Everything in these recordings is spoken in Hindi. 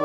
ॐ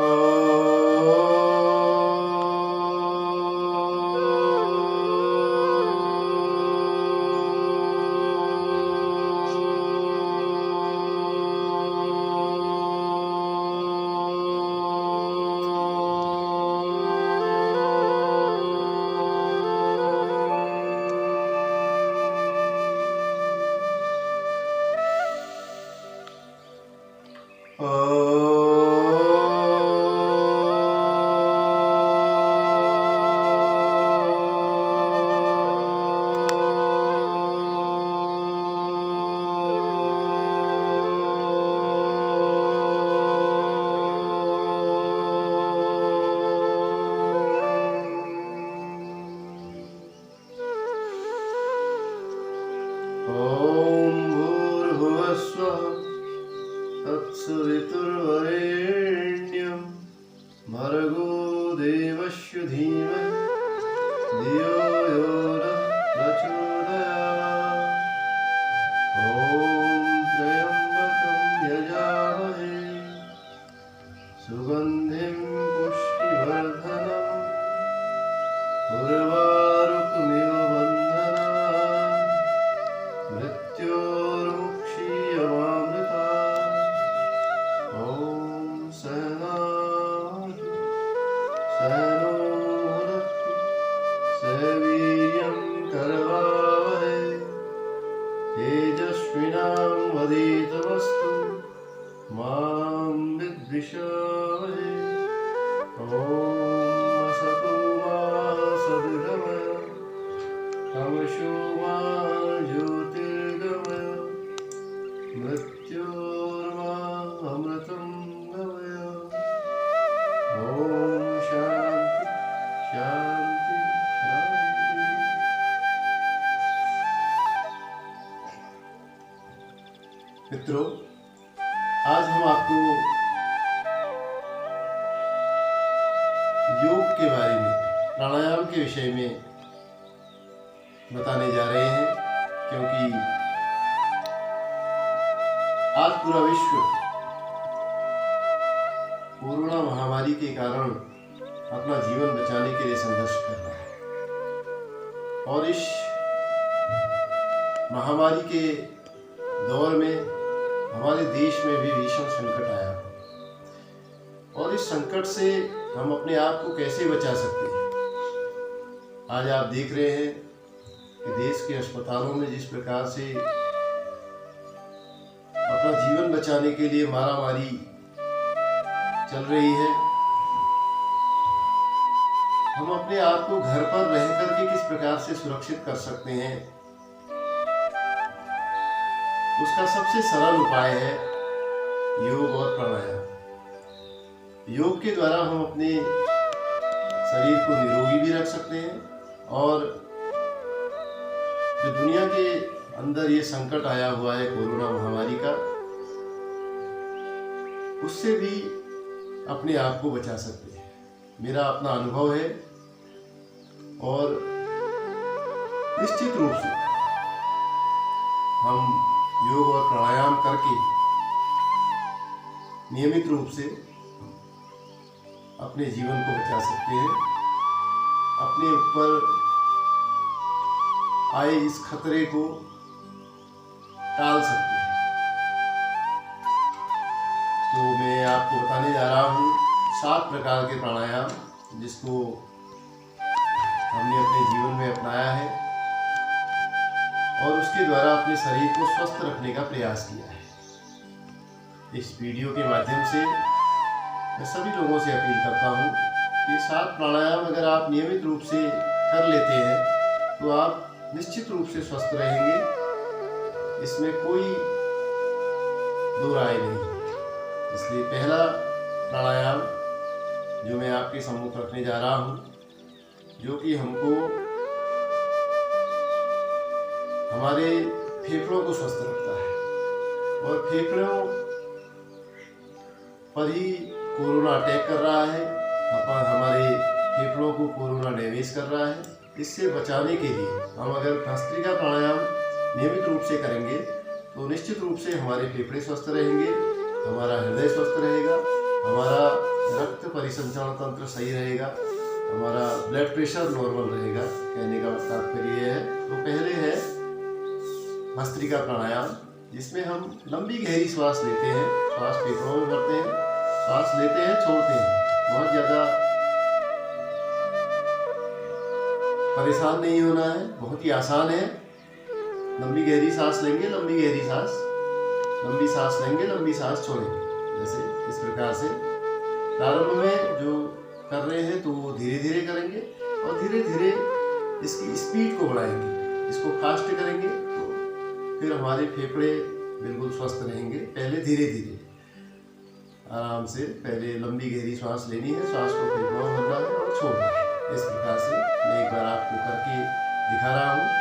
भूर्भुवस्वः तत्सवितुर्वरेण्यं भर्गो देवस्य धीमहि धियो यो नः प्रचोदयात्। ॐ त्र्यम्बकं यजामहे सुगन्धिं पुष्टिवर्धनम् उर्वारुकमिव बन्धनान् मृत्योर्मुक्षीयमामृतात्। ॐ सहनावतु सहनो भुनक्तु सह वीर्यं करवावहै तेजस्विनावधीतमस्तु मा विद्विषावहै। ॐ असतो मा सद्गमय तमसो मा ज्योतिर्गमय मृत्योर्मा अमृतं गमय। ॐ शान्ति शान्ति शान्ति। मित्रों, आज हम आपको योग के बारे में, प्राणायाम के विषय में बताने जा रहे हैं, क्योंकि आज पूरा विश्व कोरोना महामारी के कारण अपना जीवन बचाने के लिए संघर्ष कर रहा है और इस महामारी के दौर में हमारे देश में भी भीषण संकट आया और इस संकट से हम अपने आप को कैसे बचा सकते हैं। आज आप देख रहे हैं कि देश के अस्पतालों में जिस प्रकार से अपना जीवन बचाने के लिए मारामारी चल रही है, हम अपने आप को घर पर रह करके किस प्रकार से सुरक्षित कर सकते हैं, उसका सबसे सरल उपाय है योग और प्राणायाम। योग के द्वारा हम अपने शरीर को निरोगी भी रख सकते हैं और जो दुनिया के अंदर ये संकट आया हुआ है कोरोना महामारी का, उससे भी अपने आप को बचा सकते हैं। मेरा अपना अनुभव है और निश्चित रूप से हम योग और प्राणायाम करके नियमित रूप से अपने जीवन को बचा सकते हैं, अपने ऊपर आए इस खतरे को टाल सकते हैं। तो मैं आपको बताने जा रहा हूँ 7 प्रकार के प्राणायाम, जिसको हमने अपने जीवन में अपनाया है और उसके द्वारा अपने शरीर को स्वस्थ रखने का प्रयास किया है। इस वीडियो के माध्यम से मैं सभी लोगों से अपील करता हूँ कि 7 प्राणायाम अगर आप नियमित रूप से कर लेते हैं तो आप निश्चित रूप से स्वस्थ रहेंगे, इसमें कोई दो राय नहीं। इसलिए पहला प्राणायाम जो मैं आपके सम्मुख रखने जा रहा हूँ, जो कि हमको हमारे फेफड़ों को स्वस्थ रखता है और फेफड़ों पर ही कोरोना अटैक कर रहा है, हमारे फेफड़ों को कोरोना डैमेज कर रहा है। इससे बचाने के लिए हम अगर भस्त्रिका प्राणायाम नियमित रूप से करेंगे तो निश्चित रूप से हमारे फेफड़े स्वस्थ रहेंगे, हमारा हृदय स्वस्थ रहेगा, हमारा रक्त परिसंचरण तंत्र सही रहेगा, हमारा ब्लड प्रेशर नॉर्मल रहेगा। कहने का तात्पर्य है, तो पहले है भस्त्रिका प्राणायाम, जिसमें हम लंबी गहरी श्वास लेते हैं, श्वास फेफड़ों में भरते हैं, श्वास लेते हैं, छोड़ते हैं। बहुत ज़्यादा परेशान नहीं होना है, बहुत ही आसान है। लंबी गहरी सांस लेंगे, लंबी गहरी सांस, लंबी सांस लेंगे, लंबी सांस छोड़ेंगे। जैसे इस प्रकार से प्रारंभ में जो कर रहे हैं तो वो धीरे धीरे करेंगे और धीरे धीरे इसकी स्पीड को बढ़ाएंगे। इसको फास्ट करेंगे तो फिर हमारे फेफड़े बिल्कुल स्वस्थ रहेंगे। पहले धीरे धीरे आराम से पहले लंबी गहरी सांस लेनी है, सांस को फेफड़ों में भरना है और छोड़ना है। इस प्रकार से मैं एक बार आपको करके दिखा रहा हूँ।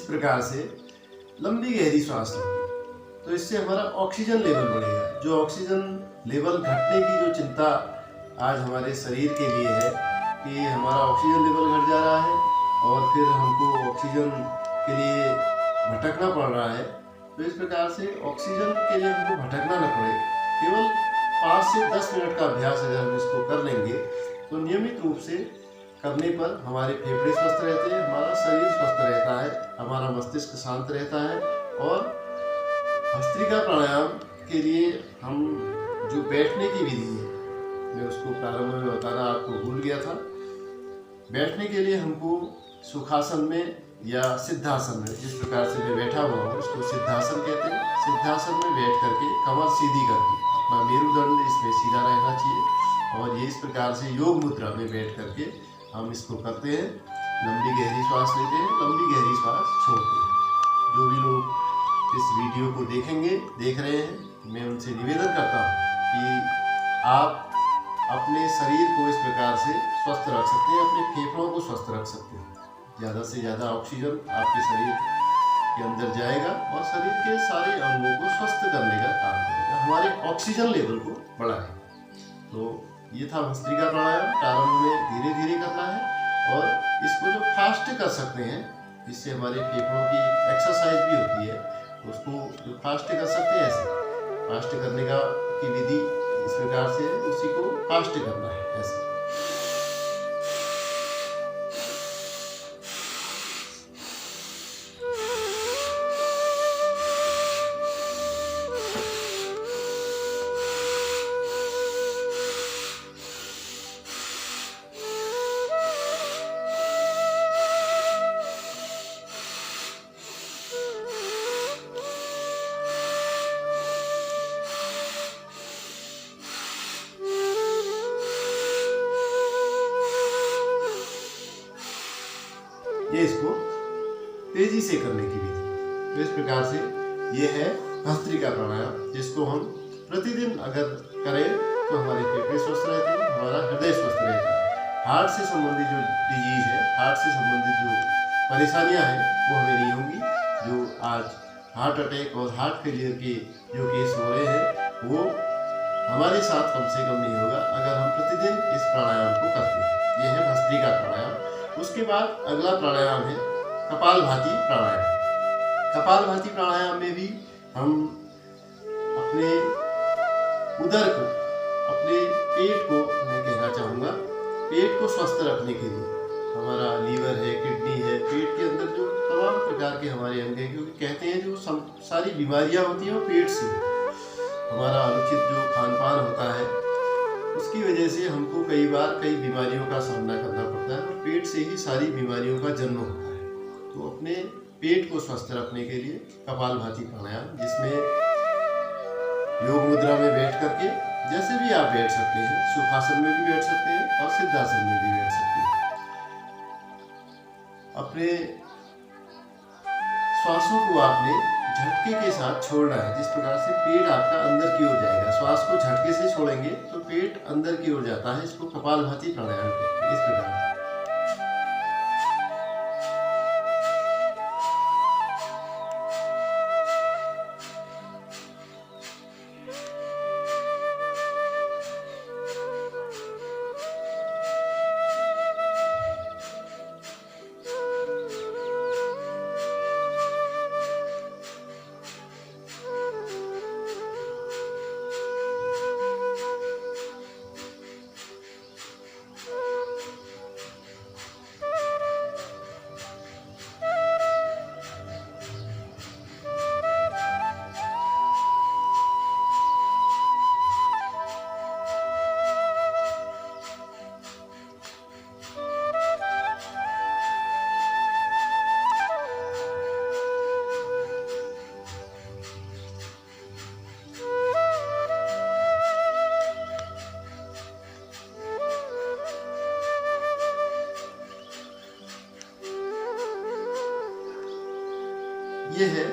प्रकार से लंबी गहरी सांस लेंगे तो इससे हमारा ऑक्सीजन लेवल बढ़ेगा। जो ऑक्सीजन लेवल घटने की जो चिंता आज हमारे शरीर के लिए है कि हमारा ऑक्सीजन लेवल घट जा रहा है और फिर हमको ऑक्सीजन के लिए भटकना पड़ रहा है, तो इस प्रकार से ऑक्सीजन के लिए हमको भटकना न पड़े। केवल 5 से 10 मिनट का अभ्यास अगर हम इसको कर लेंगे तो नियमित रूप से करने पर हमारे फेफड़े स्वस्थ रहते हैं, हमारा शरीर स्वस्थ रहता है, हमारा मस्तिष्क शांत रहता है। और भस्त्रिका प्राणायाम के लिए हम जो बैठने की विधि है, मैं उसको प्रारंभ में बताना आपको भूल गया था। बैठने के लिए हमको सुखासन में या सिद्धासन में, जिस प्रकार से मैं बैठा हुआ हूँ उसको सिद्धासन कहते हैं। सिद्धासन में बैठ करके कमर सीधी करके अपना मेरुदंड इसमें सीधा रहना चाहिए और ये इस प्रकार से योग मुद्रा में बैठ करके हम इसको करते हैं। लंबी गहरी श्वास लेते हैं, लंबी गहरी श्वास छोड़ते हैं। जो भी लोग इस वीडियो को देख रहे हैं, मैं उनसे निवेदन करता हूँ कि आप अपने शरीर को इस प्रकार से स्वस्थ रख सकते हैं, अपने फेफड़ों को स्वस्थ रख सकते हैं। ज़्यादा से ज़्यादा ऑक्सीजन आपके शरीर के अंदर जाएगा और शरीर के सारे अंगों को स्वस्थ करने का काम करेगा, हमारे ऑक्सीजन लेवल को बढ़ाएगा। तो ये था भस्त्रिका प्राणायाम। प्रारंभ में धीरे धीरे करना है और इसको जो फास्ट कर सकते हैं, जिससे हमारे फेफड़ों की एक्सरसाइज भी होती है, उसको जो फास्ट कर सकते हैं, ऐसे फास्ट करने का की विधि इस प्रकार से उसी को फास्ट करना है ऐसे। ये इसको तेजी से करने की विधि। तो इस प्रकार से ये है भस्त्रिका प्राणायाम, जिसको हम प्रतिदिन अगर करें तो हमारे फेफड़े स्वस्थ रहते हैं, हमारा हृदय स्वस्थ रहता है। हार्ट से संबंधित जो डिजीज है, हार्ट से संबंधित जो परेशानियां हैं वो हमें नहीं होंगी। जो आज हार्ट अटैक और हार्ट फेलियर के जो केस हो रहे हैं वो हमारे साथ कम से कम नहीं होगा अगर हम प्रतिदिन इस प्राणायाम को करते हैं। यह है भस्त्रिका प्राणायाम। उसके बाद अगला प्राणायाम है कपालभाति प्राणायाम। कपालभाति प्राणायाम में भी हम अपने उदर को, अपने पेट को, मैं कहना चाहूँगा पेट को स्वस्थ रखने के लिए, हमारा लीवर है, किडनी है, पेट के अंदर जो तमाम प्रकार के हमारे अंग हैं, क्योंकि कहते हैं जो सारी बीमारियां होती हैं वो पेट से, हमारा अनुचित जो खान पान होता है उसकी वजह से हमको कई बार कई बीमारियों का सामना करना पड़ता है और पेट से ही सारी बीमारियों का जन्म होता है। तो अपने पेट को स्वस्थ रखने के लिए कपालभाति प्राणायाम, जिसमें योग मुद्रा में बैठ करके जैसे भी आप बैठ सकते हैं, सुखासन में भी बैठ सकते हैं और सिद्धासन में भी बैठ सकते हैं। अपने श्वासों को आपने झटके के साथ छोड़ना है। जिस प्रकार से पेट आपका अंदर की ओर जाएगा, श्वास को झटके से छोड़ेंगे तो पेट अंदर की ओर जाता है। इसको कपालभाति प्राणायाम कहते हैं। इस प्रकार ये है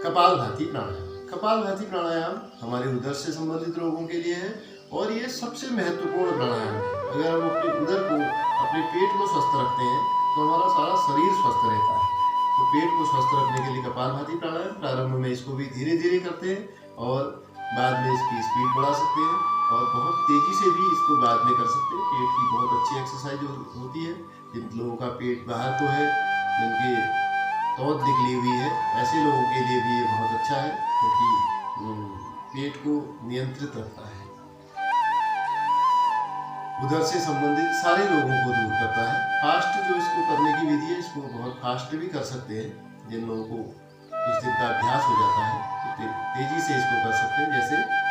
कपालभाति प्राणायाम। कपालभाति प्राणायाम हमारे उदर से संबंधित रोगों के लिए है और ये सबसे महत्वपूर्ण प्राणायाम है। अगर हम अपने उदर को, अपने पेट को स्वस्थ रखते हैं तो हमारा सारा शरीर स्वस्थ रहता है। तो पेट को स्वस्थ रखने के लिए कपालभाति प्राणायाम, प्रारंभ में इसको भी धीरे धीरे करते हैं और बाद में इसकी स्पीड बढ़ा सकते हैं और बहुत तेजी से भी इसको बाद में कर सकते हैं। पेट की बहुत अच्छी एक्सरसाइज होती है। जिन लोगों का पेट बाहर को है, जिनके तौत निकली हुई है, ऐसे लोगों के लिए भी ये बहुत अच्छा है क्योंकि पेट को नियंत्रित रखता है, उधर से संबंधित सारे रोगों को दूर करता है। फास्ट जो इसको करने की विधि है, इसको बहुत फास्ट भी कर सकते हैं। जिन लोगों को कुछ दिन का अभ्यास हो जाता है तो तेजी से इसको कर सकते हैं। जैसे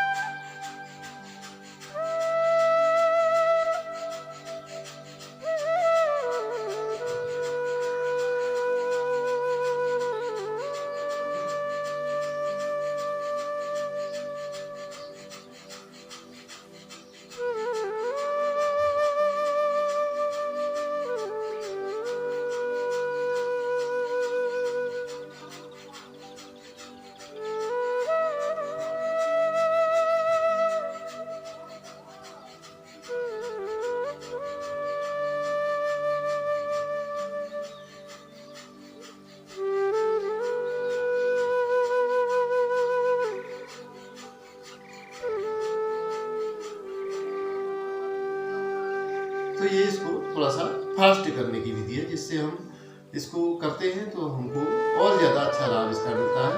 तो ये इसको थोड़ा सा फास्ट करने की विधि है, जिससे हम इसको करते हैं तो हमको और ज़्यादा अच्छा लाभ इसका मिलता है।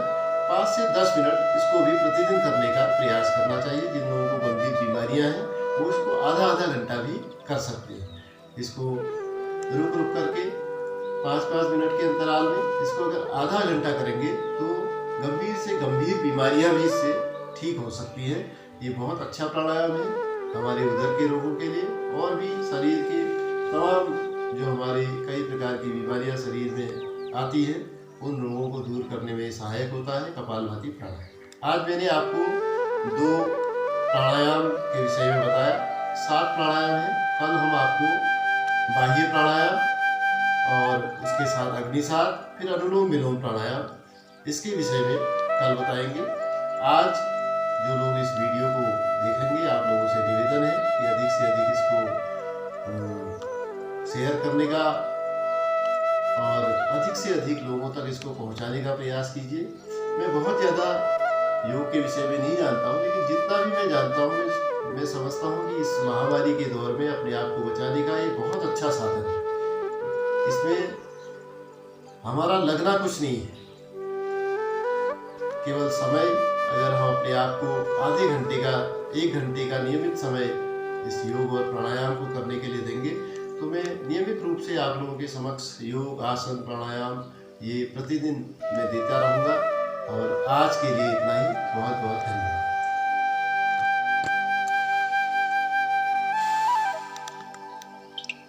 5 से 10 मिनट इसको भी प्रतिदिन करने का प्रयास करना चाहिए। जिन लोगों को गंभीर बीमारियां हैं वो इसको आधा घंटा भी कर सकते हैं। इसको रुक रुक करके 5-5 मिनट के अंतराल में इसको अगर आधा घंटा करेंगे तो गंभीर से गंभीर बीमारियां भी इससे ठीक हो सकती हैं। ये बहुत अच्छा प्राणायाम है हमारे उदर के रोगों के लिए और भी शरीर के तमाम जो हमारे कई प्रकार की बीमारियां शरीर में आती हैं उन रोगों को दूर करने में सहायक होता है कपालभाति प्राणायाम। आज मैंने आपको 2 प्राणायाम के विषय में बताया। 7 प्राणायाम है। कल हम आपको बाह्य प्राणायाम और उसके साथ अग्निसार, फिर अनुलोम विलोम प्राणायाम, इसके विषय में कल बताएंगे। आज जो लोग इस वीडियो को देखेंगे, आप लोगों से निवेदन है कि अधिक से अधिक इसको शेयर करने का और अधिक से अधिक लोगों तक इसको पहुंचाने का प्रयास कीजिए। मैं बहुत ज़्यादा योग के विषय में नहीं जानता हूँ, लेकिन जितना भी मैं जानता हूँ मैं समझता हूँ कि इस महामारी के दौर में अपने आप को बचाने का ये बहुत अच्छा साधन है। इसमें हमारा लगना कुछ नहीं है, केवल समय अगर हम अपने आप को आधे घंटे का 1 घंटे का नियमित समय इस योग और प्राणायाम को करने के लिए देंगे तो मैं नियमित रूप से आप लोगों के समक्ष योग, आसन, प्राणायाम ये प्रतिदिन मैं देता रहूँगा। और आज के लिए इतना ही। बहुत